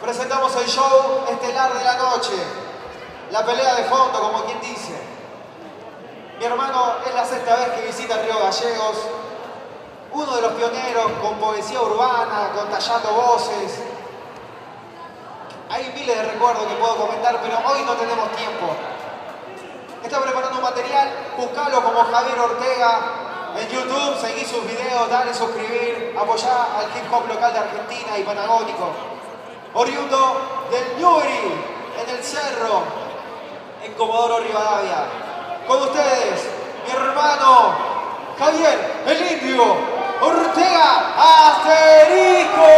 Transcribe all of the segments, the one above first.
presentamos el show estelar de la noche. La pelea de fondo, como quien dice. Mi hermano es la 6ª vez que visita Río Gallegos. Uno de los pioneros con poesía urbana, con tallando voces. Hay miles de recuerdos que puedo comentar, pero hoy no tenemos tiempo. Está preparando un material, buscalo como Javier Ortega en YouTube, seguí sus videos, dale suscribir, apoyá al hip hop local de Argentina y patagónico. Oriundo del Newbery, en el Cerro, en Comodoro Rivadavia. Con ustedes, mi hermano Javier el Indio Ortega Asterisco.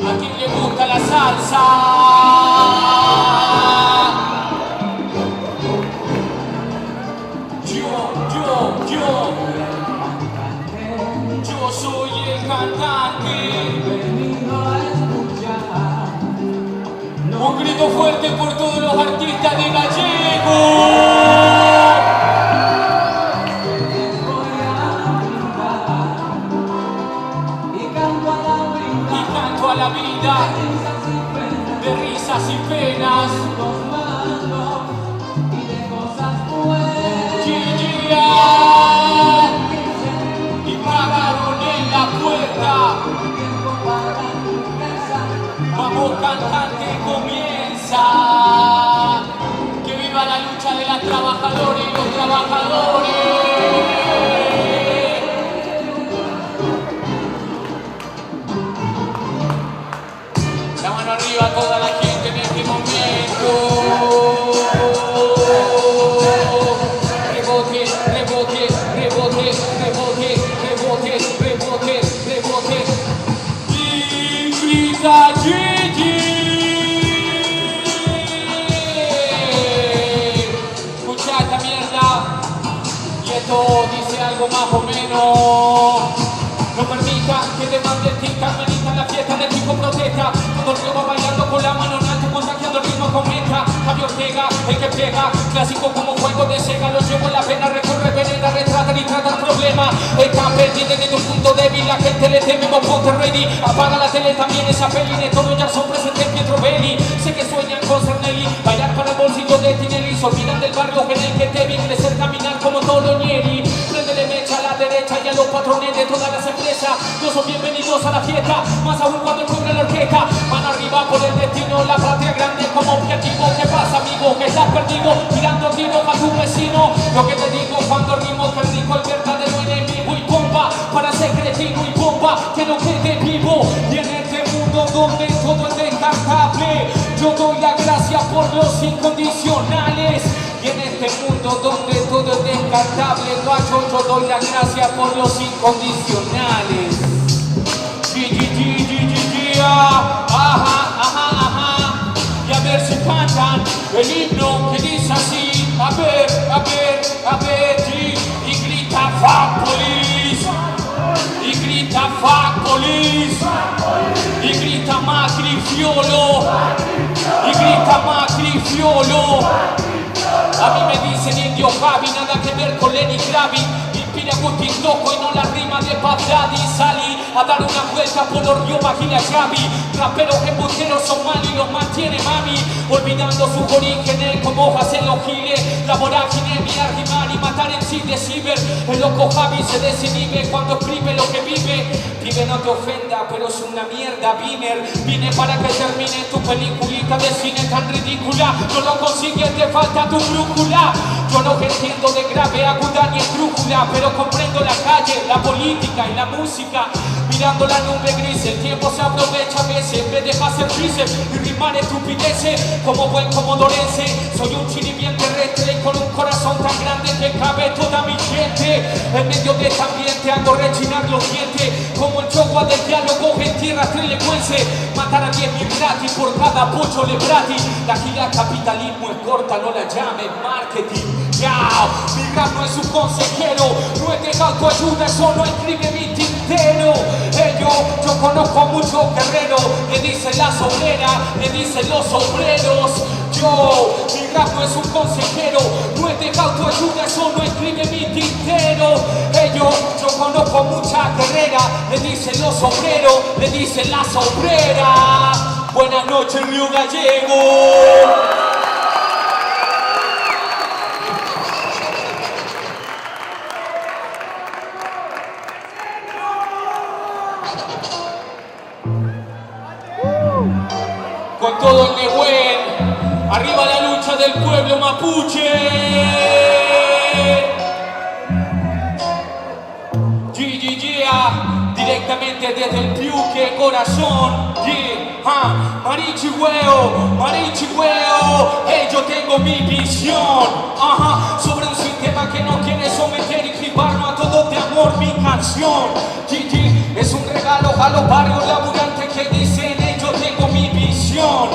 ¿A quién le gusta la salsa? Yo soy el cantante. Un grito fuerte por todos los artistas de Gallegos. A la vida de risas y penas y pagaron en la puerta. Vamos cantante, comienza. Que viva la lucha de las trabajadoras y los trabajadores. Arriba toda la gente en este momento. Rebote, rebote, rebote, rebote, rebote, rebote, rebote. Y grita Gigi. Escucha esta mierda. Y esto dice algo más o menos. No permita que demande el tic, Carmelita en la fiesta del tipo protesta. Todo el va bailando con la mano en alto, contagiando el ritmo comenta. Javier Ortega, el que pega, clásico como juego de Sega. Lo llevo en la pena, recorre vereda, retrata y trata el problema. Está pendiente de tu punto débil, la gente le teme, vos ponte ready. Apaga la tele también, esa peli de todo ya son presentes Pietro Belli. Sé que sueñan con Cernelli, bailar para el bolsillo de Tinelli. Se olvidan del barrio en el que te vi crecer, caminar como Tolonieri. Prendele mecha a la derecha y a los patrones de todas las empresas. No son bienvenidos a la fiesta, más aún cuando cobra la orquesta. Mano arriba por el destino, la patria grande como objetivo. ¿Qué pasa, amigo? Que estás perdido, tirando tiros a tu vecino. Lo que te digo cuando rimo, que rico el verdadero enemigo. Y pompa, para ser cretino y pompa, que no quede vivo. Y en este mundo donde todo es descartable, yo doy la gracia por los incondicionales. Y en este mundo donde todo es descartable, yo doy la gracia por los incondicionales. Ajá, ajá, ajá. Y a ver si cantan el himno que dice así. A ver, y grita fuck police. Y grita fuck police. Y grita Macri Fiolo. Y grita Macri Fiolo. A mí me dicen indio Javi, nada que ver con Lenny Kravitz. Inspira Agustín Toco y no la rima de Bagdadi. Salí a dar una vuelta por los ríos Bagila Gavi. Raperos que puteros somali los mantiene mami. Olvidando sus orígenes como hojas en los giles. La vorágine, mirar, rimar y matar en sí de ciber. El loco Javi se desinhibe cuando escribe lo que vive. Pibe, no te ofenda, pero es una mierda, Biner. Vine para que termine tu peliculita de cine tan ridícula. No lo consigues, te falta tu brújula. Yo no entiendo de grave, aguda ni esdrújula, pero comprendo la calle, la política y la música. Mirando la nube gris, el tiempo se aprovecha a veces. En vez de hacer tríceps y rimar estupideces. Como buen comodorense, soy un chiri bien terrestre y con un corazón tan grande que cabe toda mi gente. En medio de este ambiente hago rechinar los dientes. Como el chogua del diálogo en tierra trilekuense. Matar a 10.000 gratis por cada pocho le gratis. La gira capitalismo es corta, no la llames marketing. Yao, mi rap no es un consejero, no es es autoayuda, eso no escribe mi tintero. Yo conozco a muchos guerreros, le dicen las obreras, le dicen los obreros. Mi rap no es un consejero, no es de autoayuda, eso no escribe mi tintero. Yo conozco muchas guerreras, le dicen los obreros, le dicen las obreras. Buenas noches, Río Gallego. Con todo el Nehuen, arriba la lucha del pueblo mapuche. Directamente desde el Piuque, corazón. Marichihueo, yo tengo mi visión. Sobre un sistema que no quiere someter y privarnos a todos de amor, mi canción. Es un regalo a los barrios laburantes que dicen, yo tengo mi visión.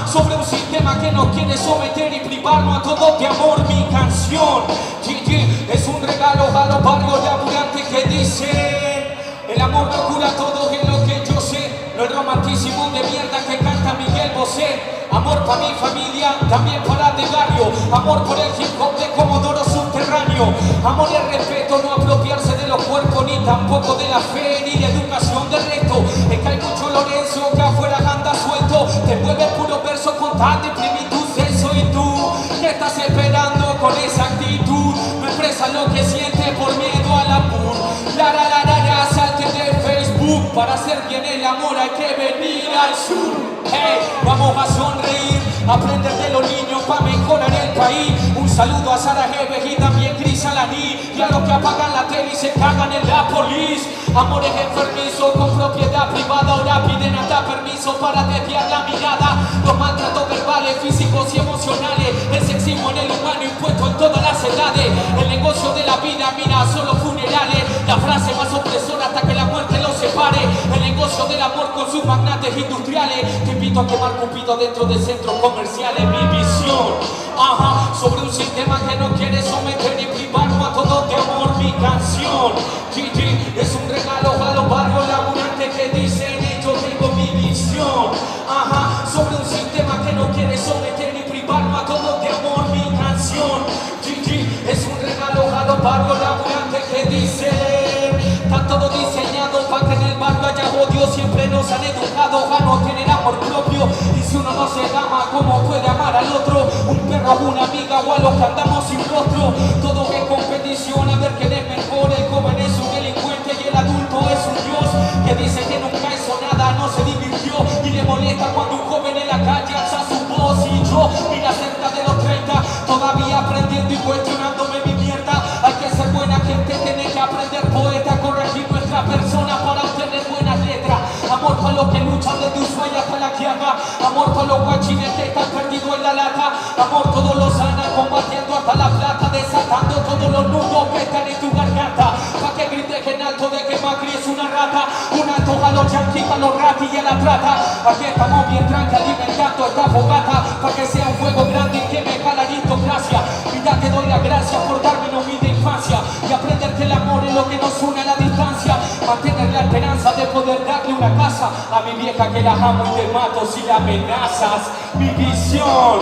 Sobre un sistema que no quiere someter y privarnos a todos de amor, mi canción. Es un regalo a los barrios laburantes que dicen, el amor no cura todo, es lo que yo sé. No el romanticismo de mierda que canta Miguel Bosé. Amor para mi familia, también para de barrio. Amor por el hip hop de Comodoro Subterráneo. Amor y el respeto, no apropiarse de los cuerpos, ni tampoco de la fe, ni la educación del resto. Es que hay mucho Lorenzo que afuera anda suelto. Te mueve puro verso con tal de plenitud, eso. Y tú, ¿qué estás esperando con esa actitud? No expresas lo que sientes por miedo a la pur. Salte de Facebook. Para hacer bien el amor hay que venir al sur. Vamos a sonreír, aprender de los niños para mejorar el país. Un saludo a Sara Geves y también Cris Alaní, y a los que apagan la tele y se cagan en la polis. Amores enfermizos con propiedad privada, ahora piden hasta permiso para desviar la mirada. Los maltratos verbales, físicos y emocionales, el sexismo en el humano impuesto en todas las edades. El negocio de la vida, mira, solo funerales. La frase más opresora hasta que la muerte los separe. El negocio del amor con sus magnates industriales. Te invito a quemar Cupido dentro de centros comerciales. Mi visión, sobre un sistema que no quiere someter y privarnos a todos de amor, mi canción. Es un regalo a los barrios laburantes que dicen, yo tengo mi visión. Sobre un sistema que no quiere someter y privarnos a todos de amor, mi canción. Es un regalo a los barrios laburantes que dicen, está todo diseñado para que en el barrio haya odio. Siempre nos han educado a no tener amor propio. Y si uno no se ama, ¿cómo puede amar al otro? Un perro, una amiga o a los que andamos sin rostro. Todo es competición, a ver quién es mejor. El joven es un delincuente y el adulto es un dios que dice que nunca hizo nada, no se divirtió. Y le molesta cuando un joven en la calle alza su voz. Y yo, mira, cerca de los 30, todavía aprendiendo y cuestionándome mi mierda. Hay que ser buena gente, tiene que aprender poeta, corregir nuestra persona para obtener buenas letras. Amor para los que luchan desde Ushuaia hasta la Quiaga. Amor para los guachines que están perdidos en la lata. Amor todos los sana, combatiendo hasta la plata, desatando todos los nudos que están en tu garganta. Pa' que grites en alto de que Macri es una rata. Un alto a los yanquis, a los ratis y a la trata. Aquí estamos bien tranqui alimentando esta fogata, pa' que sea un fuego grande y que me la aristocracia. Y ya te doy las gracias por darme una humilde infancia y aprender que el amor es lo que nos une a la distancia. Mantener la esperanza de poder darle una casa a mi vieja que la amo y te mato si la amenazas. Mi visión,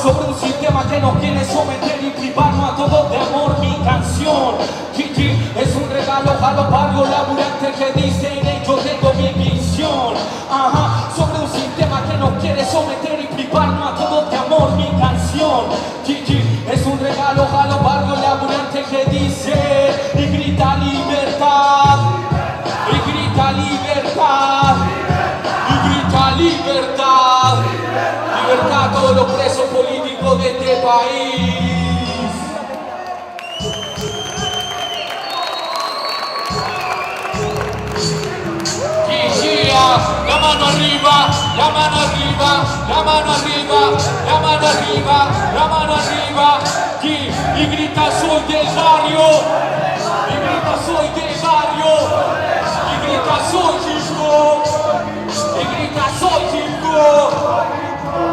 sobre un sistema que nos quiere someter y privarnos a todos de amor, mi canción. Es un regalo a los barrios laburantes que dicen, yo tengo mi visión. Sobre un sistema que nos quiere someter y privarnos a todos de amor, mi canción. Es un regalo a los barrios laburantes que dicen, y grita libertad, y grita libertad, y grita libertad, libertad a todos los presos políticos de este país. La mano arriba, la mano arriba, la mano arriba, la mano arriba, la mano arriba, y grita soy del barrio, y grita soy del barrio, y grita soy chico, y grita soy chico.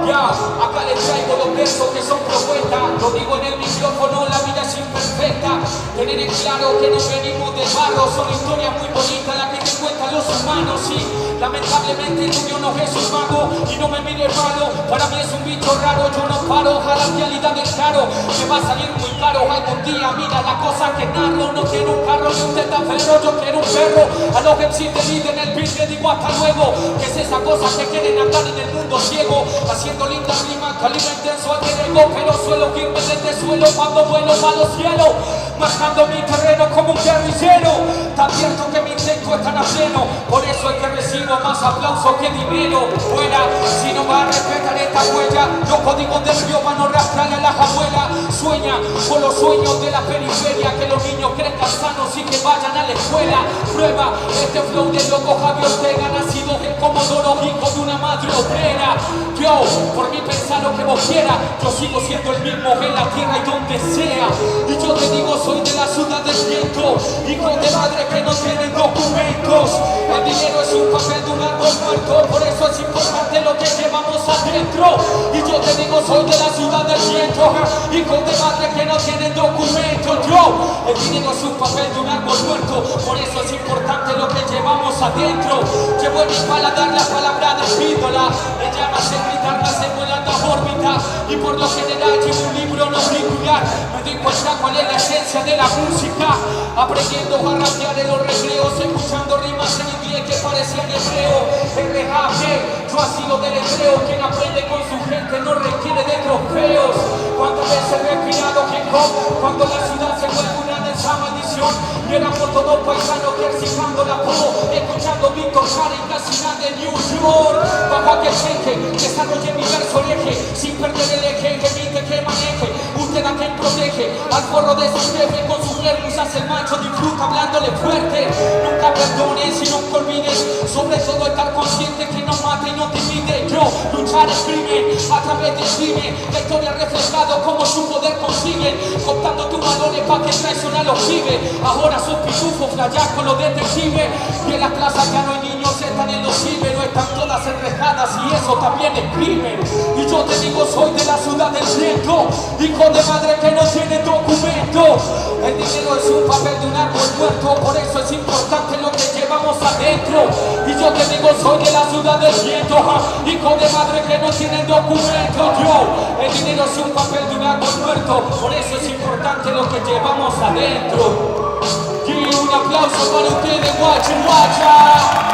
Ya, acá les traigo los versos que son propuestas, lo digo en el micrófono, la vida es imperfecta. perfecta. Tener en claro que no venimos del barro, son historias muy bonitas las que te cuentan los humanos, sí. Lamentablemente el tuyo no es un mago y no me mire malo, para mí es un bicho raro, yo no paro, ojalá realidad es claro, me va a salir muy caro algún día, mira la cosa que narro, no quiero un carro ni un testaferro, yo quiero un perro, a los que MC te dividen el beat le digo hasta luego, que es esa cosa que quieren andar en el mundo ciego, haciendo lindas rimas, calibre intenso al ego, pero suelo irme desde suelo cuando vuelo a los cielos, marcando mi terreno como un guerrillero, tan cierto que mi intento están a pleno, por eso es que recibo más aplauso que dinero. Fuera, si no va a respetar esta huella, los códigos del río van a arrastrarle a las abuelas. Sueña con los sueños de la periferia, que los niños crezcan sanos y que vayan a la escuela. Prueba este flow de loco Javier Ortega, nacido en Comodoro, hijo de una madre obrera. Yo, por mí pensar lo que vos quieras, yo sigo siendo el mismo en la tierra y donde sea. Y yo te digo, soy de la ciudad del viento, hijo de madre que no tienen documentos. El dinero es un papel de un árbol muerto, por eso es importante lo que llevamos adentro. Y yo te digo, soy de la ciudad del viento, hijo de madre que no tienen documentos. Yo, el dinero es un papel de un árbol muerto, por eso es importante lo que llevamos adentro. Llevo en mi paladar la palabra de pídola, me llamas en gritar, me hace volando a órbita. Y por lo general llevo un libro no auricular, me doy cuenta cuál es la esencia de la música, aprendiendo a rapear en los recreos, escuchando rimas en inglés que parecían hebreo. RAP, yo así lo deletreo, quien aprende con su gente no requiere de trofeos. Cuántas veces he respirado hip hop, cuando la ciudad se vuelve una densa maldición, y éramos todos paisanos ejercitando la voz, escuchando Víctor Jara y casi nada de New York. Bajo aquel jeque, desarrolle mi verso eje, sin perder el eje, que evite que maneje. Usted a quien protege, al forro de su jefe, con sus nervios hace el macho, disfruta hablándole fuerte. Nunca perdones y nunca olvides, sobre todo estar consciente que no mate y no te impide. Yo, luchar el crimen, a través del crimen, la historia reflejado como su poder consigue, contando tus valores pa' que traiciona a los pibes. Ahora sos pitufos, flayás con los detectives, y en las plazas ya no hay niños, están en los ciber, no están todas enrejadas y eso también es crimen. Y yo te digo, soy de la ciudad del viento, hijo de madre que no tiene documento. El dinero es un papel de un árbol muerto, por eso es importante lo que llevamos adentro. Y yo te digo, soy de la ciudad del viento, hijo de madre que no tiene documento. Yo, el dinero es un papel de un árbol muerto, por eso es importante lo que llevamos adentro. Y un aplauso para ustedes, guacha, guacha.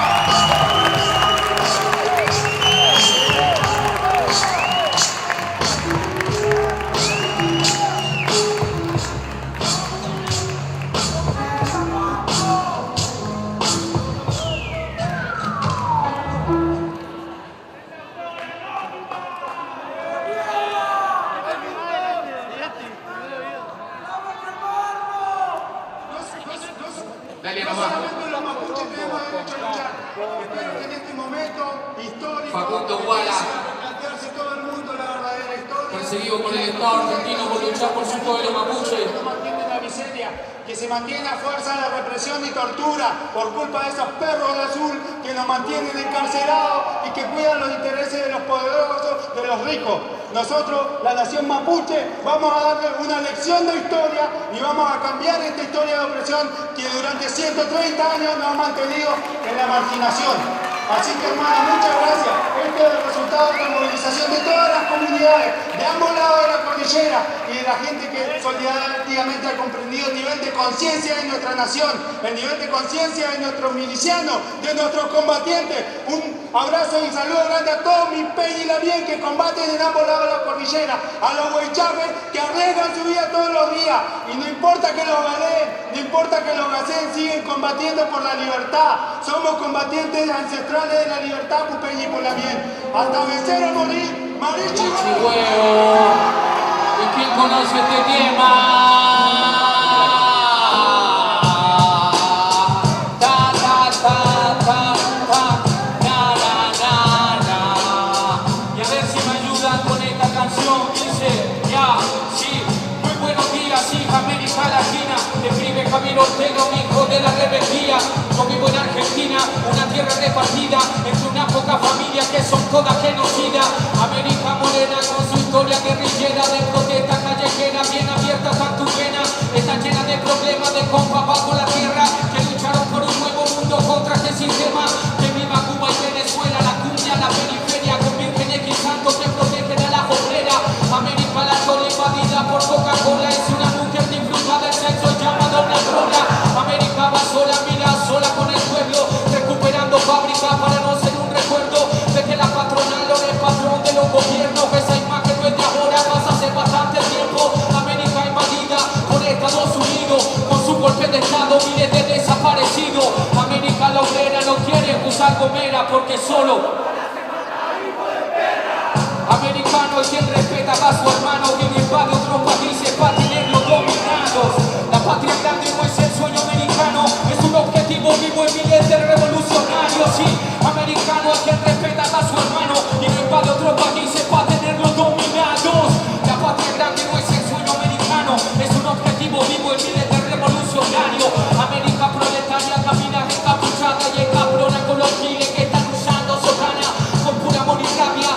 Dale nomás. Los mapuches tenemos derecho a luchar. Espero que en este momento histórico Facundo Guala, plantearse todo el mundo la verdadera historia. perseguido por el Estado argentino por luchar por su pueblo mapuche. Que mantiene la miseria, que se mantiene a fuerza de represión y tortura por culpa de esos perros de azul que nos mantienen encarcelados y que cuidan los intereses de los poderosos, de los ricos. Nosotros, la nación mapuche, vamos a darle una lección de historia y vamos a cambiar esta historia de opresión que durante 130 años nos ha mantenido en la marginación. Así que, hermano, muchas gracias. Este es el resultado de la movilización de todas las comunidades, de ambos lados de la cordillera y de la gente que solidariamente ha comprendido el nivel de conciencia de nuestra nación, el nivel de conciencia de nuestros milicianos, de nuestros combatientes. Un abrazo y un saludo grande a todos mis peñas y la bien que combaten en ambos lados de la cordillera, a los huaycharres que arriesgan su vida todos los días y no importa que los galeen, no importa que los gaseen, siguen combatiendo por la libertad. Somos combatientes ancestrales de la libertad, Pupeña y por la bien. Hasta vencer o morir, Marichi Huevo. ¿Y quién conoce este tema? Ta ta ta ta ta, na na na na. Y a ver si me ayudan con esta canción. Dice, ya, sí, muy buenos días, hija América Latina. Escribe Javier Ortega, un hijo de la rebeldía. Yo vivo en Argentina, una tierra repartida entre una poca familia que son todas genocidas. América morena con su historia guerrillera de protesta callejera, bien abierta está tu pena. Está salgo mera porque solo americano es quien respeta a su hermano, quien invade otros países para tenerlos dominados. La patria grande no es el sueño americano, es un objetivo vivo en miles de revolucionarios. Sí, americano es quien respeta a su hermano, quien invade otros países para tenerlos dominados. La patria grande no es el sueño americano, es un objetivo vivo en miles de revolucionarios. América proletaria camina encapuchada y encabrona con los giles que están usando sotana con pura amor y rabia.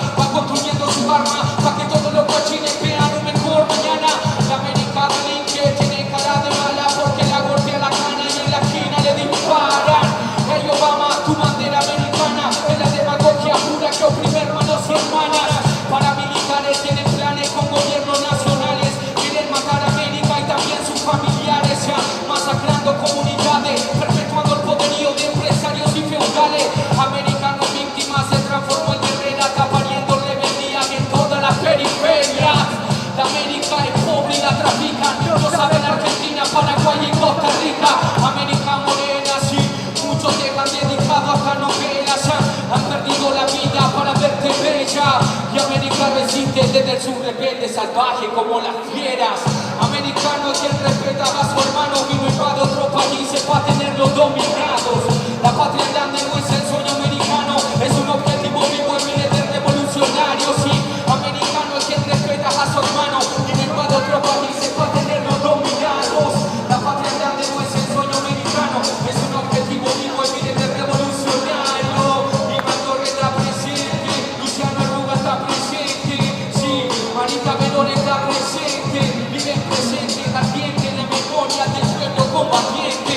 Para que todos los cochines vean un mejor mañana. La América delinque, tiene cara de mala porque la golpea la cana y en la esquina le disparan. Hey Obama, tu bandera americana es la demagogia pura que oprime hermanos y hermanas. Paramilitares tienen planes con gobiernos nacionales, quieren matar a América y también sus familiares, ya masacrando comunidades, perpetuando el poderío de empresarios y feudales. Americanos víctimas se transformó en guerrera, pariendo rebeldía en todas las periferias. La América es pobre y la trafican, no saben Argentina, Paraguay y Costa Rica. América morena, sí, muchos llegan dedicados a esta novela, ya han perdido la vida para verte bella. Y América resiste desde el sur rebelde, salvaje como las fieras. Americano es quien respeta a su hermano, vino y va de otros países para tenerlos dominados. La patria grande no es el sueño americano, es un objetivo vivo en miles de revolucionarios. Sí, americano es quien respeta a su hermano, vino y va de otros países para tenerlos dominados. La patria grande no es el sueño americano, es un objetivo vivo en miles de revolucionarios. Iván Torres está presente, Luciano Arruga está presente, sí, Marita Verón está presente, vive presente, ardiente en la memoria del pueblo combatiente.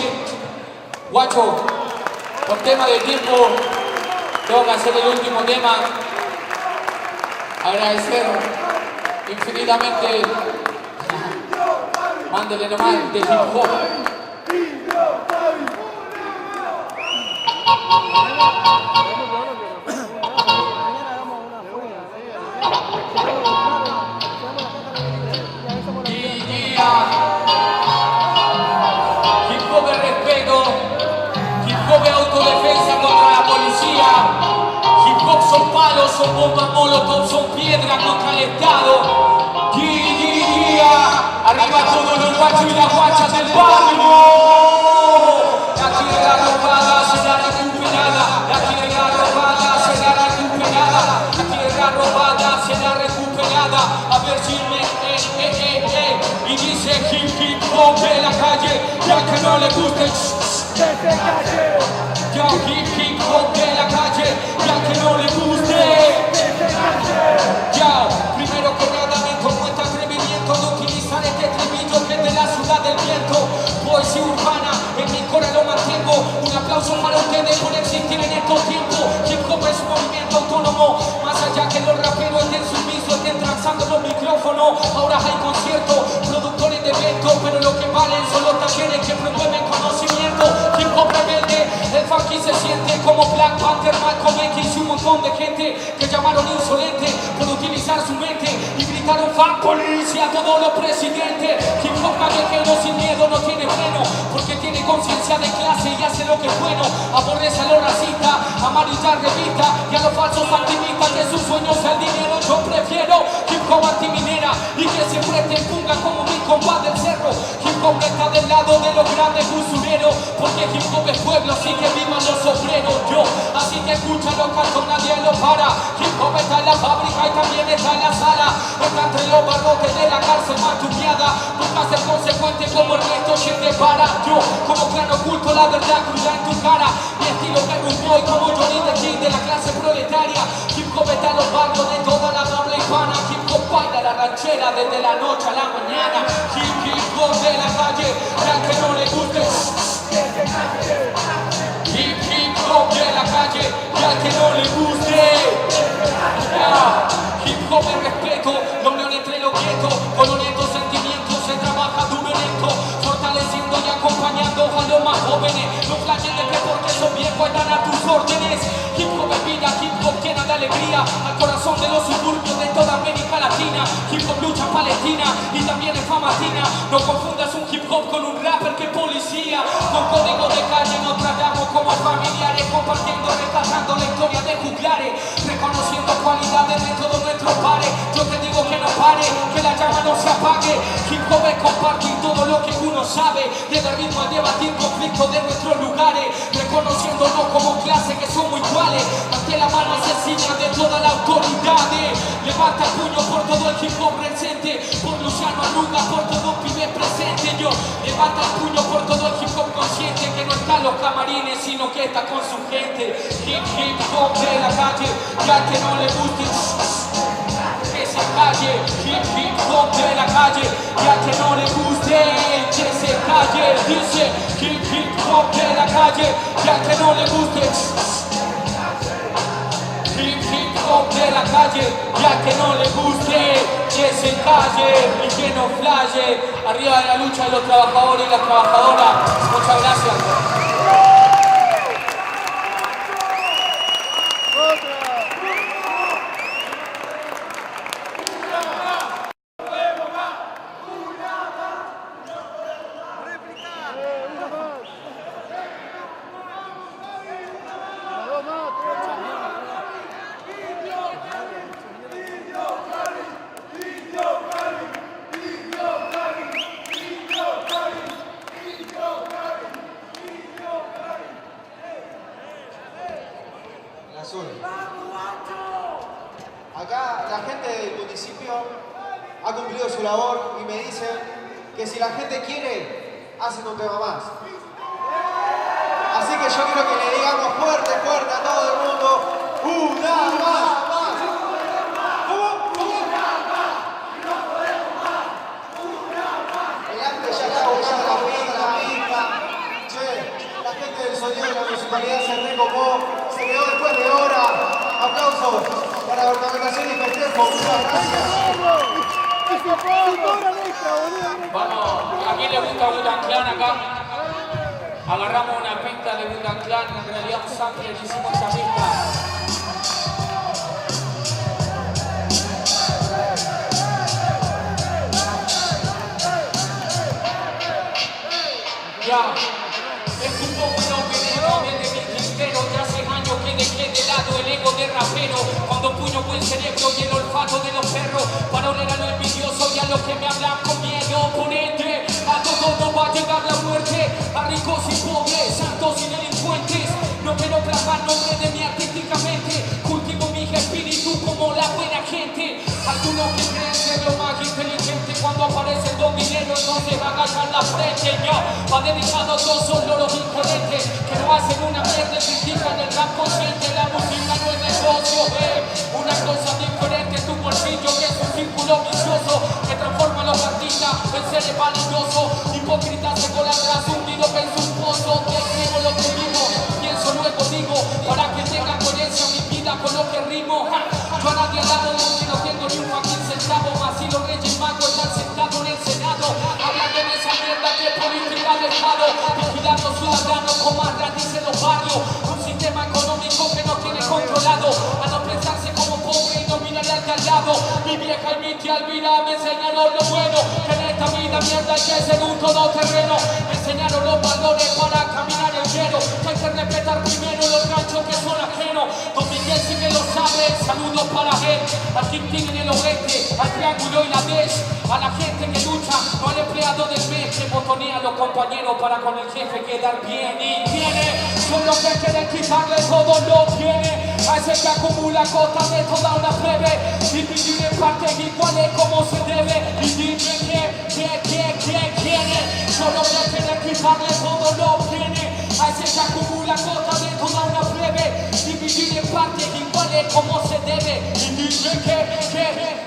Guacho, por tema de tiempo, tengo que hacer el último tema. Agradecer infinitamente. Mándele nomás de hip hop. Hip hop de respeto, hip hop de autodefensa contra la policía. Hip hop son palos, son bombas molotov, son piedras contra el Estado. Arriba todos los guachos y las guachas del barrio. La tierra robada será recuperada. La tierra robada será recuperada. La tierra robada será recuperada. A ver si y dice hip hop de la calle. Ya que no le guste, ya hip hop de la calle. Ya que no le guste, ya primero que nada me tomo este atrevimiento de utilizar este estribillo que es de la ciudad del viento. Poesía urbana, en mi corazón lo mantengo. Un aplauso para ustedes por existir en estos tiempos. Hip hop es un movimiento autónomo, más allá que los raperos estén sumisos, estén transando los micrófonos. Ahora hay conciertos, productores de eventos, pero lo que valen son los talleres que promueven conocimiento. Hip hop rebelde, el funky se siente como Black Panther, Malcolm X y un montón de gente que llamaron insolente por utilizar su mente y gritaron fuck police a todos los presidentes. Hip hop callejero sin miedo no tiene freno, porque tiene conciencia de clase y hace lo que es bueno. Aborrece a los racistas, amarillar revistas y a los falsos activistas que sus sueños sea el dinero. Yo prefiero hip hop antiminera y que siempre te empunga como mi compa del cerro. Hip hop está del lado de los grandes usureros, porque hip hop es pueblo, así que vivan los obreros. Yo, así que escúchalo, canto, nadie lo para. Hip hop está en la fábrica y también está en la sala. Está entre los barrotes de la cárcel mantuqueada. Busca ser consecuente como el resto gente para. Yo, como clan oculto la verdad cruda en tu cara. Mi estilo que rumbo y como Johnny the King de la clase proletaria. Hip hop está en los barrios de toda la habla hispana. Hip hop baila la ranchera desde la noche a la mañana. Hip hop de la calle, ya que no le guste. Hip hop de la calle, ya que no le guste. Hip hop de respeto, la unión entre los guetos. Con honestos sentimientos se trabaja duro y lento, fortaleciendo y acompañando a los más jóvenes. No flashen de que porque son viejos están a tus órdenes. Hip hop es vida, hip hop llena de alegría al corazón de los suburbios de toda América Latina. Hip hop lucha palestina y también es famatina. No confundas un hip hop con un rapper que policía. Con código de calle no tratamos como familiares, compartiendo, rescatando la historia de juglares, reconociendo cualidades de todos nuestros pares. Yo te digo que no pare, que la llama no se apague. Hip hop es compartir todo lo que uno sabe, desde el ritmo al debatir conflictos de nuestros lugares, reconociéndonos como clases que somos iguales ante la mano asesina de toda la autoridad. Levanta el puño por todo el hip hop presente, por Luciano Arruga, por todos pibes presentes. Yo levanta el puño por todo el hip hop consciente, que no está en los camarines sino que está con su gente. Hip hop de la calle, ya que no le guste que se calle. Hip hop de la calle, ya que no le guste que se calle. Dice hip hop de la calle, ya que no le guste. Hip hop de la calle, ya que no le guste que se calle y que no flaye. Arriba de la lucha de los trabajadores y las trabajadoras. Muchas gracias. Acá la gente del municipio ha cumplido su labor y me dicen que si la gente quiere, hacen un tema más. Así que yo quiero que le digamos fuerte, fuerte a todo el mundo, ¡una más! El arte ya está buscando la pista. Che, la gente del sonido de la municipalidad se recopó, se quedó después de horas. Aplausos para la ornamentación y festejo. Muchas gracias. Vamos, ¿a quién le gusta Wu-Tang Clan acá? Agarramos una pista de Wu-Tang Clan, en realidad un sample le hicimos esa pista. Ya, es un poco lo que veneno desde mi tintero, ya hace años que dejé de lado el ego de rapero, cuando puño buen cerebro y el olfato de los perros, para oler a lo envidioso y a los que me hablan con miedo, oponente, a todos nos va a llegar la muerte, a ricos y pobres, santos y delincuentes, no quiero plasmar nombre de mí artísticamente, cultivo mi espíritu como la buena gente, algunos que creen ser lo más inteligente, cuando aparecen dos dinero entonces agachan la frente, ya, va dedicado a todos son los incoherentes, que no hacen una mierda, critican el rap consciente, la música no es negocio, una cosa diferente, tu bolsillo que es un círculo vicioso, que transforma a los artistas en seres valiosos, hipócritas se colan atrás, hundidos en sus pozos, te escribo lo que vivo, pienso luego digo, para que tengan coherencia mi vida con lo que rimo, yo a nadie al lado, que no tengo ni un fucking centavo, así los reyes magos están sentados en el Senado, hablando de esa mierda que política del Estado, vigilando ciudadanos como arranques en los barrios, un sistema económico que no tiene controlado, a no pensarse como pobre y dominar al de al lado, mi vieja y mi tía Elvira me enseñaron lo bueno, que en esta vida mierda hay que ser un todoterreno, me enseñaron los valores para caminar entero, que hay que respetar primero los ganchos que son ajenos, Don Miguel sí que lo sabe, saludos para él, al Quintín en el oeste, al Triángulo y la DES, a la gente que lucha, no al empleado del mes, que botonea a los compañeros para con el jefe quedar bien y tiene, son los que quieren quitarle todo lo tiene, a ese que acumula cosas de toda una plebe, dividir en partes iguales como se debe, y dime quién quiere, son los que quieren quitarle todo lo tiene, a ese que acumula cosas de toda una plebe, dividir en partes iguales como se debe,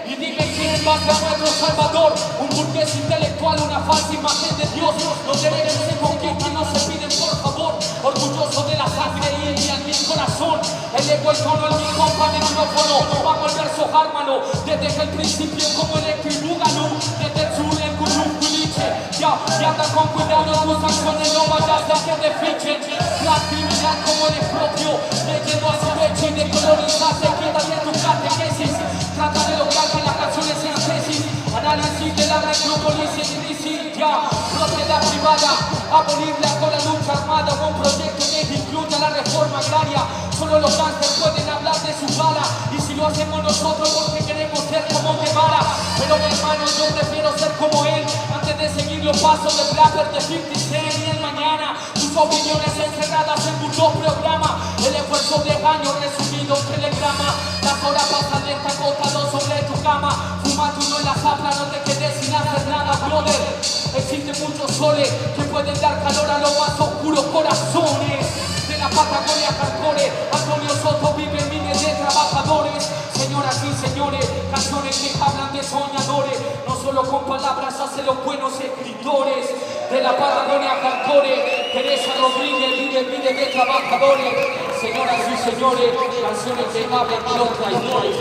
y dime quién va a ser nuestro salvador, un burgués intelectual, una falsa imagen de Dios, los derechos se conquistan y no se piden por favor, orgulloso de la sangre y en mi corazón, el ego, el tono, el mi compa de monófono, vamos el verso Harmano, desde el principio como Electro y Boogaloo, desde el sur el Gurú Culiche, ya anda con cuidado tus acciones, no vayas a que te fichen, la criminal como el propio, leyendo a su leche y de colonizarse, quédate en tu catequesis, trata de lograr que las canciones sean tesis, análisis de la metrópolis y crisis, ya, propiedad privada, abolirla con la lucha armada, un proyecto que incluya a la reforma agraria. Solo los gangsters pueden hablar de su bala. Y si lo hacemos nosotros porque queremos ser como Guevara. Pero mi hermano, yo prefiero ser como él antes de seguir los pasos del rapper de 50 Cent. Y el mañana, tus opiniones encerradas en muchos programas. El esfuerzo de años resumido en telegrama. Las horas pasan lenta acostado sobre tu cama. Fumate uno en la zapla, no te quedes sin hacer nada, brother. Existen muchos soles que pueden dar calor a los más oscuros corazones. De la Patagonia hardcore, Antonio Soto vive en miles de trabajadores. Señoras y señores, canciones que hablan de soñadores. No solo con palabras hacen los buenos escritores. De la Patagonia hardcore, Teresa Rodríguez vive de trabajadores. Señoras y señores, canciones que hablan de los traidores.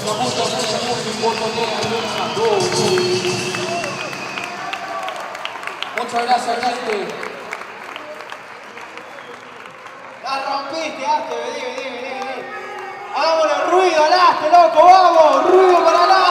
La música de este mundo y botonea luchadores. Muchas gracias, gente. La rompiste, Aste, vení. Hagámosle ruido al Aste, loco, vamos, ruido para el Aste.